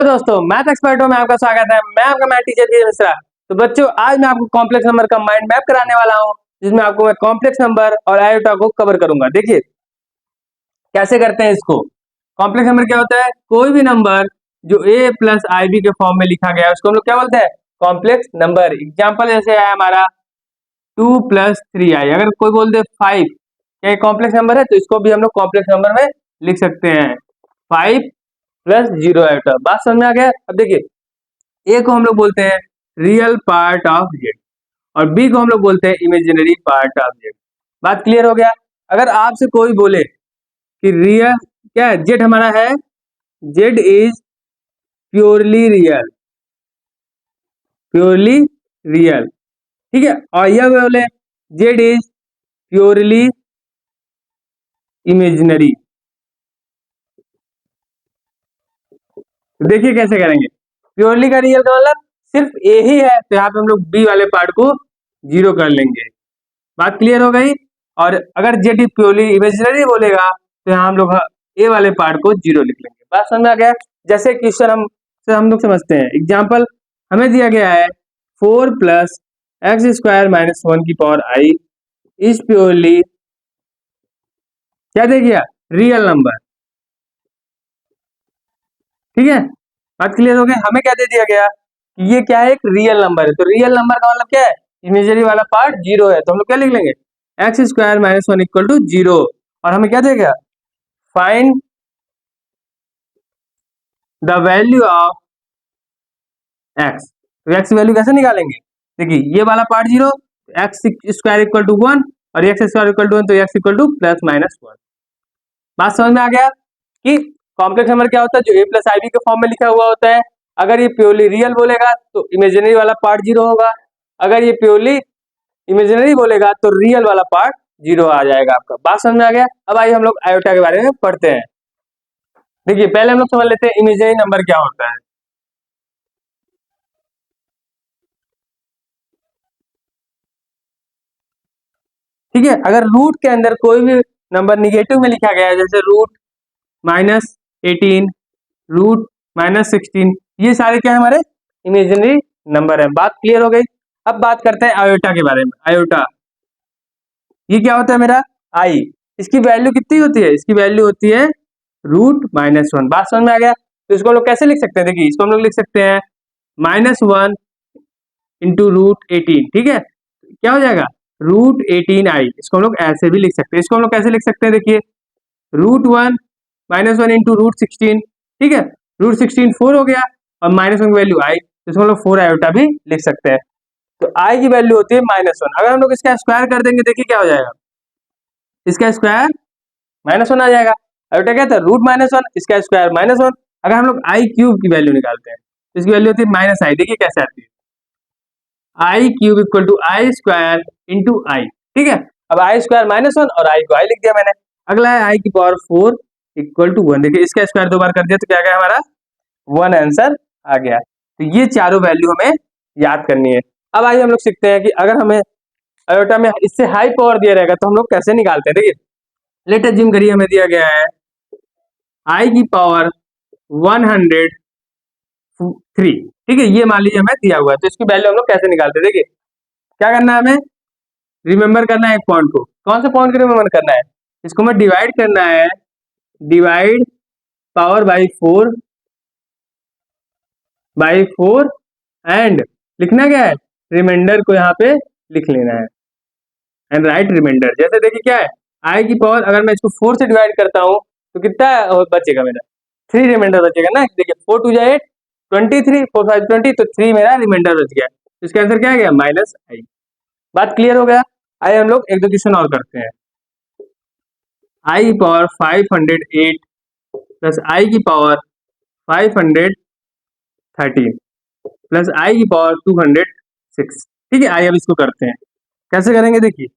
तो दोस्तों मैथ एक्सपर्टों में आपका स्वागत है। मैं आपका मैथ टीचर धीरज मिश्रा। तो बच्चों आज मैं आपको कॉम्प्लेक्स नंबर का माइंड मैप कराने वाला हूं, जिसमें आपको मैं कॉम्प्लेक्स नंबर और आयोटा को कवर करूंगा। देखिए कैसे करते हैं इसको। कॉम्प्लेक्स नंबर क्या होता है? कोई भी नंबर जो a प्लस आई बी के फॉर्म में लिखा गया है उसको हम लोग क्या बोलते हैं? Complex number. एग्जाम्पल जैसे है हमारा 2 + 3i। अगर कोई बोल दे 5, क्या कॉम्प्लेक्स नंबर है? तो इसको भी हम लोग कॉम्प्लेक्स नंबर में लिख सकते हैं, 5 + 0 आयोटा। बात समझ में आ गया? अब देखिए ए को हम लोग बोलते हैं रियल पार्ट ऑफ जेड और बी को हम लोग बोलते हैं इमेजिनरी पार्ट ऑफ जेड। बात क्लियर हो गया? अगर आपसे कोई बोले कि रियल क्या है, जेड हमारा है, Z is purely real, purely real, ठीक है। और यह बोले जेड इज प्योरली इमेजिनरी, तो देखिए कैसे करेंगे। प्योरली का रियल का मतलब सिर्फ ए ही है, तो यहाँ पे हम लोग बी वाले पार्ट को 0 कर लेंगे। बात क्लियर हो गई? और अगर जेड प्योरली इमेजिनरी बोलेगा तो यहाँ हम लोग ए वाले पार्ट को 0 लिख लेंगे। बात समझ में आ गया? जैसे क्वेश्चन हम लोग समझते हैं। एग्जाम्पल हमें दिया गया है 4 + x² - 1 की पावर i इज प्योरली क्या दे गया? रियल नंबर, ठीक है। बात क्लियर हो गई? हमें क्या दे दिया गया कि ये क्या है? एक रियल नंबर है। तो रियल नंबर का मतलब क्या है? इमेजिनरी वाला पार्ट 0 है, तो हम लोग क्या लिख लेंगे? x² - 1 = 0। और हमें क्या देगा? Find the value of x। तो x की वैल्यू कैसे निकालेंगे? देखिए ये वाला पार्ट 0, x² = 1 और x² = 1, तो x = ±1। बात समझ में आ गया कि कॉम्प्लेक्स नंबर क्या होता है? जो a प्लस आई बी के फॉर्म में लिखा हुआ होता है। अगर ये प्योरली रियल बोलेगा तो इमेजिनरी वाला पार्ट 0 होगा, अगर ये प्योरली इमेजिनरी बोलेगा तो रियल वाला पार्ट 0 आ जाएगा आपका। बात समझ में आ गया? अब आइए हम लोग आयोटा के बारे में पढ़ते हैं। देखिए पहले हम लोग समझ लेते हैं इमेजिनरी नंबर क्या होता है। ठीक है, अगर रूट के अंदर कोई भी नंबर निगेटिव में लिखा गया है, जैसे √-18, √-16, ये सारे क्या है? हमारे इमेजिनरी नंबर है। बात क्लियर हो गई? अब बात करते हैं आयोटा के बारे में। आयोटा ये क्या होता है? मेरा आई। इसकी वैल्यू कितनी होती है? इसकी वैल्यू होती है √-1। बात समझ में आ गया? तो इसको हम लोग कैसे लिख सकते हैं? देखिए इसको हम लोग लिख सकते हैं -1 × √18, ठीक है। क्या हो जाएगा? √18i। इसको हम लोग ऐसे भी लिख सकते हैं। इसको हम लोग कैसे लिख सकते हैं? देखिए √1 - 1 × √16, ठीक है। √16 4 हो गया और -1 की वैल्यू आई, तो इसको हम लोग 4 आयोटा भी लिख सकते हैं। तो आई की वैल्यू होती है -1। अगर हम लोग इसका स्क्वायर कर देंगे, देखिए क्या हो जाएगा? इसका स्क्वायर -1 आ जाएगा। आयोटा क्या था? √-1, इसका स्क्वायर -1। अगर हम लोग आई क्यूब की वैल्यू निकालते हैं तो इसकी वैल्यू होती है -i। देखिए कैसे आती है, i³ = i² × i, ठीक है। अब i² -1 और i को i लिख दिया मैंने। अगला है i⁴ = 1। देखिए इसका स्क्वायर 2 बार कर दिया तो क्या गया? हमारा 1 आंसर आ गया। तो ये चारों वैल्यू हमें याद करनी है। अब आइए हम लोग सीखते हैं कि अगर हमें आयोटा में इससे हाई पावर दिया रहेगा तो हम लोग कैसे निकालते हैं। देखिए लेट अज्यूम करिए हमें दिया गया है i⁴ 103, ठीक है। ये मान लीजिए हमें दिया हुआ है, तो इसकी वैल्यू हम लोग कैसे निकालते हैं? देखिए क्या करना है? हमें रिमेंबर करना है एक पॉइंट को। कौन से पॉइंट को रिमेंबर करना है? इसको हमें डिवाइड करना है, डिवाइड पावर बाई 4 एंड लिखना क्या है? रिमाइंडर को यहाँ पे लिख लेना है एंड राइट रिमाइंडर। जैसे देखिए क्या है, आई की पावर अगर मैं इसको 4 से डिवाइड करता हूँ तो कितना बचेगा? मेरा 3 रिमाइंडर बचेगा ना। देखिए 4 × 2 = 8, 23, 4 × 5 = 20, तो 3 मेरा रिमाइंडर बच गया। तो इसका आंसर क्या आ गया? -i। बात क्लियर हो गया? आइए हम लोग एक दो क्वेश्चन और करते हैं। i⁴ 508 plus i⁴ 513 plus i⁴ 206, ठीक है। आइए अब इसको करते हैं। कैसे करेंगे? देखिए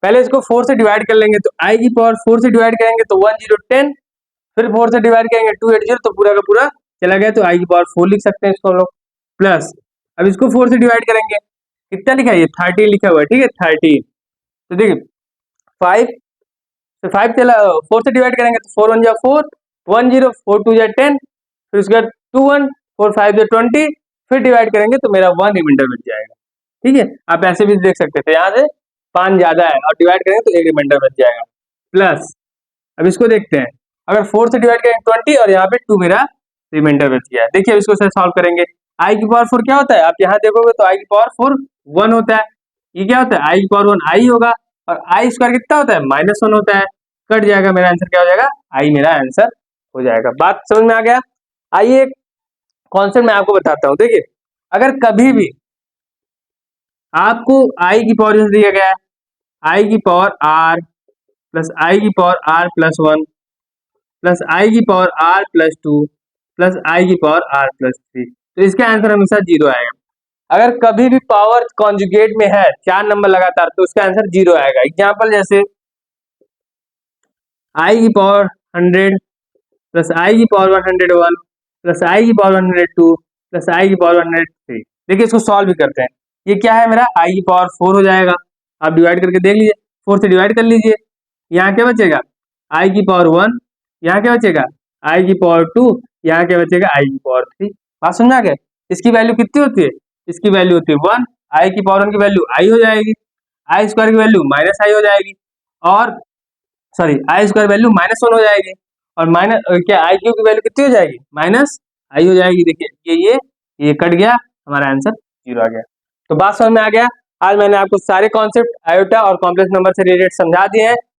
पहले इसको 4 से डिवाइड कर लेंगे, तो i⁴ 4 से डिवाइड करेंगे तो 1010, फिर 4 से डिवाइड करेंगे 280, तो पूरा का पूरा चला गया, तो i⁴ 4 लिख सकते हैं इसको हम लोग। प्लस अब इसको 4 से डिवाइड करेंगे, कितना लिखा है? ये 13 लिखा हुआ है, ठीक है 13। तो देखिए 5 चला 4 से डिवाइड करेंगे तो 4 × 1 = 4, 10, 4 × 2 = 10, फिर उसके बाद 2 1 4 5 20, फिर डिवाइड करेंगे तो मेरा 1 रिमाइंडर बच जाएगा। ठीक है, आप ऐसे भी देख सकते थे, यहाँ से 5 ज्यादा है और डिवाइड करेंगे तो 1 रिमाइंडर बच जाएगा। प्लस अब इसको देखते हैं, अगर 4 से डिवाइड करेंगे 20 और यहाँ पे 2 मेरा रिमाइंडर बच गया है। देखिए अब इसको सॉल्व करेंगे। आई की पावर 4 क्या होता है, आप यहाँ देखोगे तो आई की पावर 4 1 होता है। ये क्या होता है, आई की पावर 1 आई होगा, और आई स्क्वायर कितना होता है, -1 होता है। कट जाएगा, मेरा आंसर क्या हो जाएगा, आई मेरा आंसर हो जाएगा। बात समझ में आ गया। आइए कॉन्सेप्ट मैं आपको बताता हूँ। देखिए अगर कभी भी आपको आई की पावर दिया गया है, आई की पावर आर प्लस आई की पावर आर प्लस 1 प्लस आई की पावर आर प्लस 2 प्लस आई की पावर आर प्लस 3, तो इसका आंसर हमेशा 0 आएगा। अगर कभी भी पावर कॉन्जुगेट में है 4 नंबर लगातार, तो उसका आंसर 0 आएगा। एग्जाम्पल जैसे आई की पावर 100 प्लस आई की पावर 101 प्लस आई की पावर 102 प्लस आई की पावर 103। देखिए इसको सॉल्व भी करते हैं। ये क्या है, मेरा आई की पावर 4 हो जाएगा। आप डिवाइड करके देख लीजिए, 4 से डिवाइड कर लीजिए, यहाँ क्या बचेगा, आई की पावर 1, यहाँ क्या बचेगा, आई की पावर 2, यहाँ क्या बचेगा, आई की पावर 3। बात समझा गया। इसकी वैल्यू कितनी होती है, इसकी वैल्यू होती है 1, आई की पावर 1 की वैल्यू आई हो जाएगी, आई स्क्वायर की वैल्यू माइनस आई हो जाएगी, और सॉरी आई स्क्वायर वैल्यू -1 हो जाएगी, और माइनस क्या आई क्यू की वैल्यू कितनी हो जाएगी, माइनस आई हो जाएगी। देखिए ये कट गया, हमारा आंसर 0 आ गया। तो बात समझ में आ गया। आज मैंने आपको सारे कॉन्सेप्ट आयोटा और कॉम्प्लेक्स नंबर से रिलेटेड समझा दिए हैं।